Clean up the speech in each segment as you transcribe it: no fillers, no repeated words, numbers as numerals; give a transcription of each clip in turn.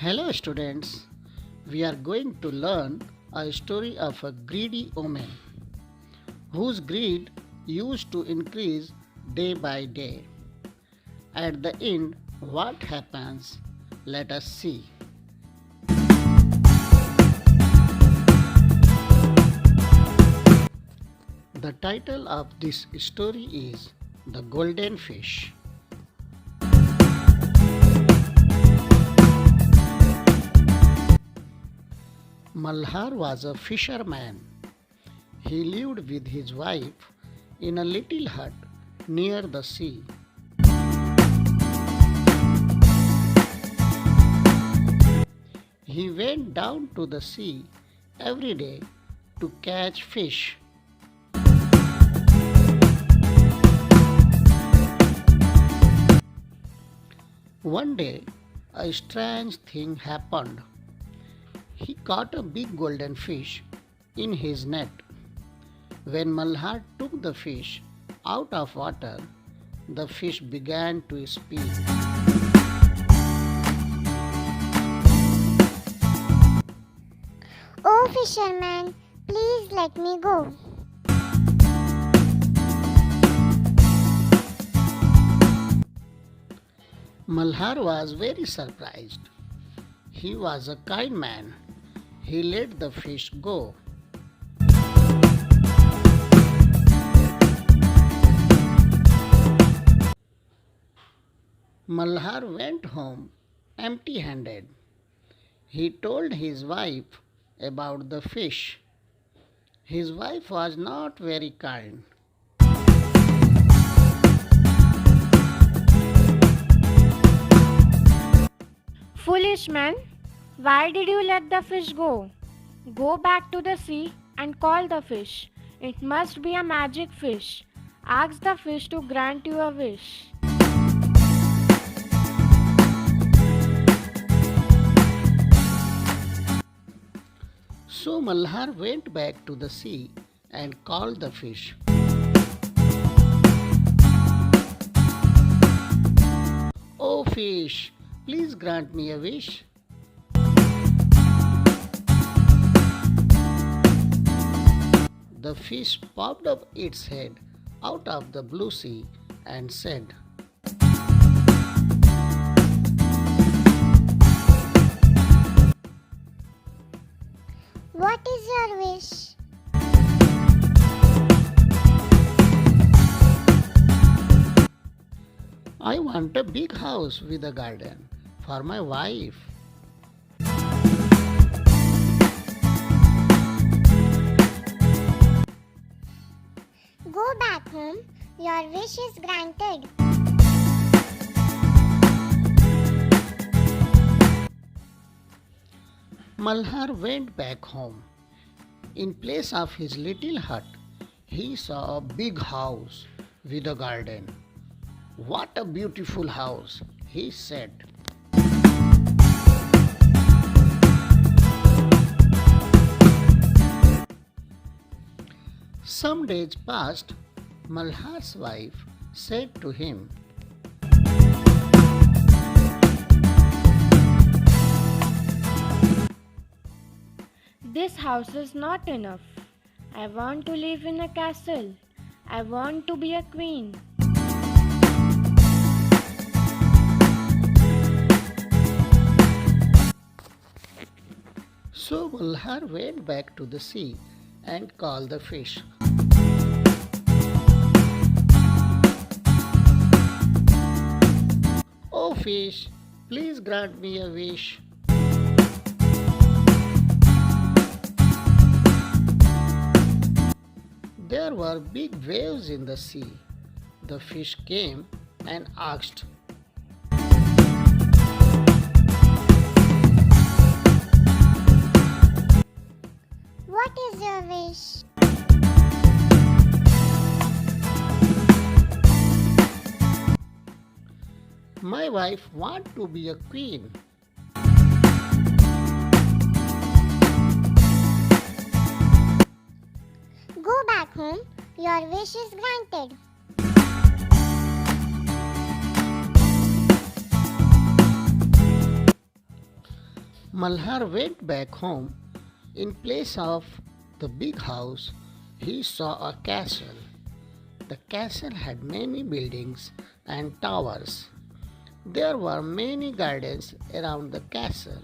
Hello, students. We are going to learn a story of a greedy woman whose greed used to increase day by day. At the end, what happens? Let us see. The title of this story is The Golden Fish. Malhar was a fisherman. He lived with his wife in a little hut near the sea. He went down to the sea every day to catch fish. One day, a strange thing happened. He caught a big golden fish in his net. When Malhar took the fish out of water, the fish began to speak. Oh, fisherman, please let me go. Malhar was very surprised. He was a kind man. He let the fish go. Malhar went home empty handed. He told his wife about the fish. His wife was not very kind. Foolish man, why did you let the fish go? Go back to the sea and call the fish. It must be a magic fish. Ask the fish to grant you a wish. So Malhar went back to the sea and called the fish. Oh fish, please grant me a wish. The fish popped up its head out of the blue sea and said, What is your wish? I want a big house with a garden for my wife. Go back home. Your wish is granted. Malhar went back home. In place of his little hut, he saw a big house with a garden. What a beautiful house, he said. Some days passed. Malhar's wife said to him, This house is not enough. I want to live in a castle. I want to be a queen. So Malhar went back to the sea and called the fish. Oh fish, please grant me a wish. There were big waves in the sea. The fish came and asked, What is your wish? My wife wants to be a queen. Go back home. Your wish is granted. Malhar went back home. In place of the big house, he saw a castle. The castle had many buildings and towers. There were many gardens around the castle.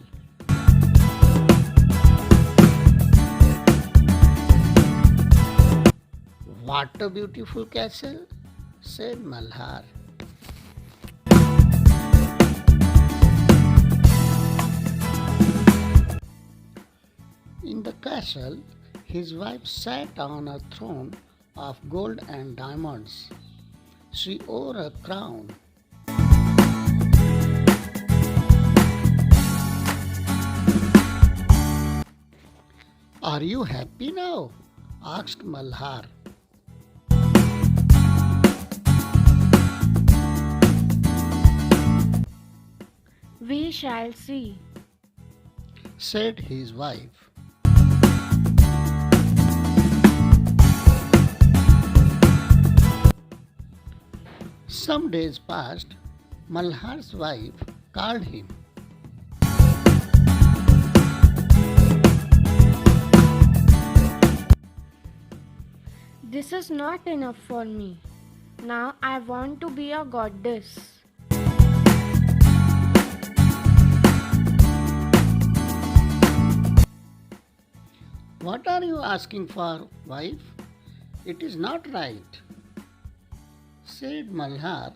What a beautiful castle, said Malhar. In the castle, his wife sat on a throne of gold and diamonds. She wore a crown. Are you happy now? Asked Malhar. We shall see. Said his wife. Some days passed. Malhar's wife called him. This is not enough for me. Now I want to be a goddess. What are you asking for, wife? It is not right, said Malhar,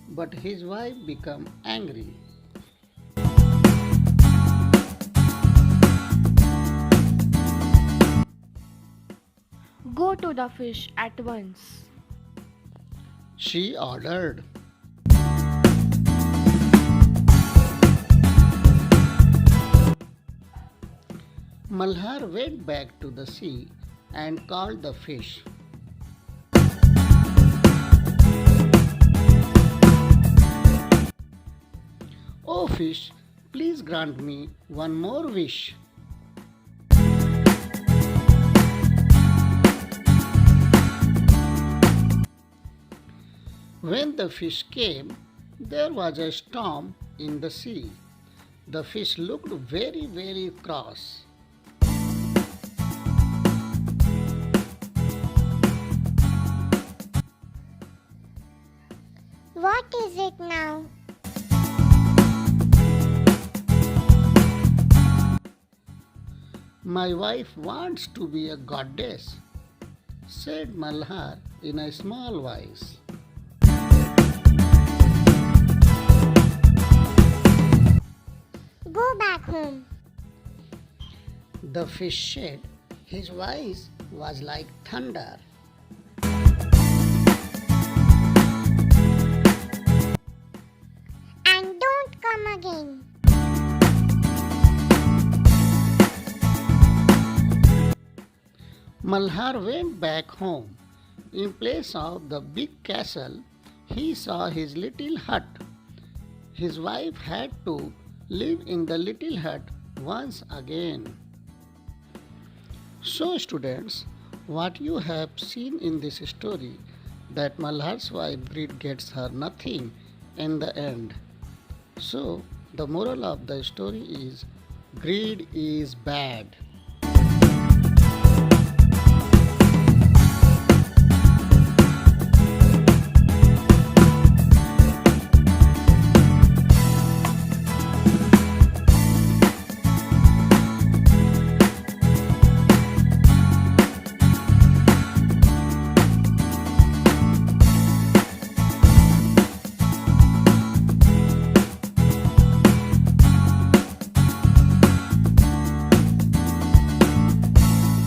but his wife became angry. Go to the fish at once. She ordered. Malhar went back to the sea and called the fish. Oh fish, please grant me one more wish. When the fish came, there was a storm in the sea. The fish looked very, very cross. What is it now? My wife wants to be a goddess, said Malhar in a small voice. Go back home. The fish said. His voice was like thunder. And don't come again. Malhar went back home. In place of the big castle, he saw his little hut. His wife had to live in the little hut once again. So, students, what you have seen in this story that Malhar's wife greed gets her nothing in the end. So, the moral of the story is greed is bad.